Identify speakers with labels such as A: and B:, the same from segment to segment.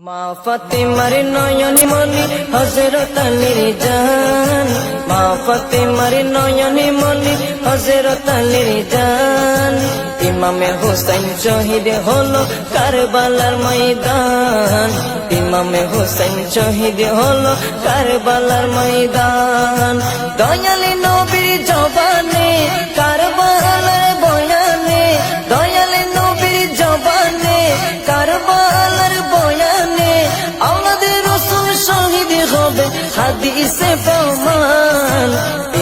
A: মা ফাতেমার নয়নে মনি হযরত আলীর জান, মা ফাতেমার নয়নে মনি হযরত আলীর জান। ইমামে হোসেন শহীদ হলো কারবালার ময়দান, ইমামে হোসেন শহীদ হলো কারবালার ময়দান। দয়ালে নবীর জবানে কারবালার বয়ানে, দয়ালে নবীর জবানে কারবালার বয়ানে আমাদের রাসূল শহীদ হবে হাদিসে প্রমাণ।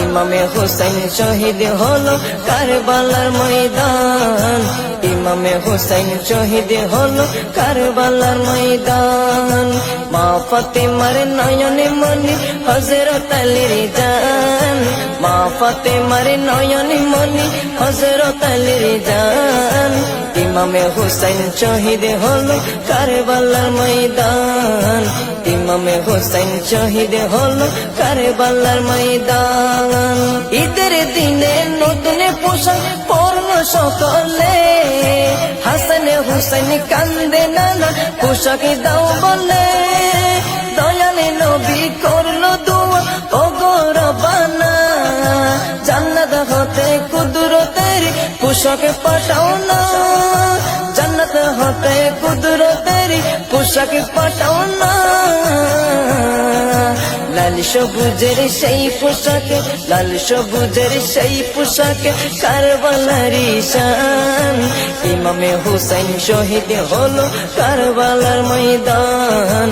A: ইমামে হোসেন শহীদ হলো কারবালার ময়দান, ইমামে হোসেন শহীদ হলো কারবালার ময়দান। মা ফাতেমার নয়নে মনি হযরত আলীর জান, মা ফাতেমার নয়নে মনি হযরত আলীর জান। ইমামে হোসেন শহীদ হলো কারবালার ময়দান, ইমামে হোসেন শহীদ হলো কারবালার ময়দান। ঈদের দিনে নতুন পোশাক পরলো সকলে, হাসান হুসেন কান্দে নানা পোশাক দাও বলে। দয়ালে নবী করলো দোয়া ও গো রব্বানা, জান্নাত হতে কুদরতের পোশাক পাঠাও না, জান্নাত হতে কুদরতের পোশাক পাঠাও না। লাল সবুজের সেই পোশাকে, লাল সবুজের সেই পোশাকে কারবালারি শান। ইমামে হোসেন শহীদ হলো কারবালার ময়দান,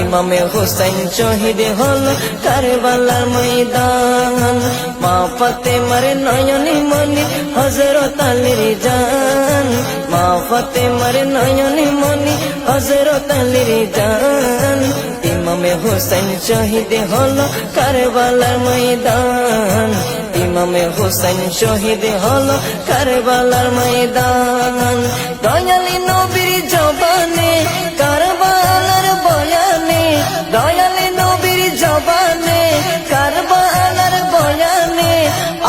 A: ইমামে হোসেন শহীদ হলো কারবালার ময়দান। মা ফাতেমার নয়নে মনি হযরত আলীর জান, মা ফাতেমার নয়নে মনি হযরত আলীর জান। ইমামে হোসেন শহীদ হলো কারবালার ময়দান, ইমামে হোসেন শহীদ হলো কারবালার ময়দান। দয়ালি নবীর জবানে কারবালার বয়ানে, দয়ালি নবীর জবানে কারবালার বয়ানে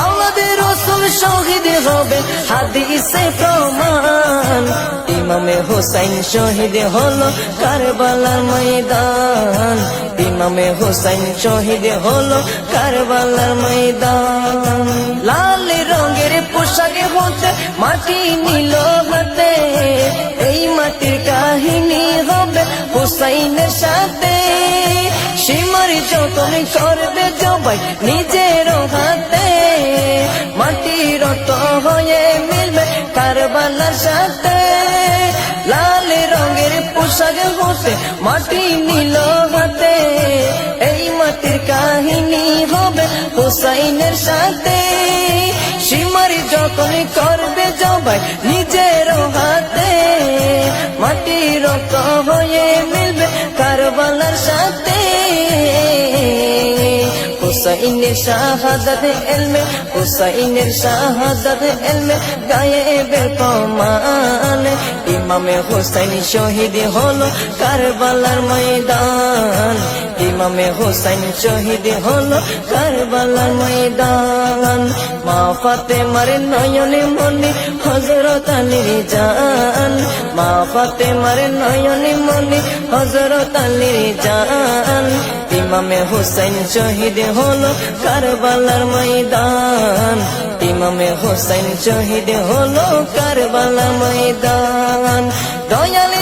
A: আমাদের রাসূল শহীদ হবে হাদিসে প্রমাণ। ইমামে হোসেন শহীদ হলো কারবালার ময়দান, ইমামে হোসেন শহীদ হলো কারবালার ময়দান। লাল রঙের পোশাকে হতে মাটি নিল হাতে, এই মাটির কাহিনী হবে হোসেনের সাথে। সীমার যতন করবে জবাই নিজের হাতে, মাটির রত হয়ে মিলবে কারবালার সাথে। লাল রঙের পোশাক হতে মাটি নিল হাতে, এই মাটির কাহিনী হবে হোসেনের সাথে। সীমার যতন করবে জবাই নিজের হাতে, মাটির রত হয়ে মিলবে কারবালার সাথে। হুসাইনের শাহাদাত ইলমে, হুসাইনের শাহাদাত ইলমে গায়েবের প্রমাণ। ইমামে হোসেন শহীদ হলো কারবালার ময়দান, ইমামে হোসেন শহীদ হলো কারবালার ময়দান। মা ফাতেমার নয়নে মনি হযরত আলীর জান, মা ফাতেমার নয়নে মনি হযরত আলীর জান। ইমামে হোসেন শহীদ হলো কারবালার ময়দান, ইমামে হোসেন শহীদ হলো কারবালার ময়দান। দয়ালে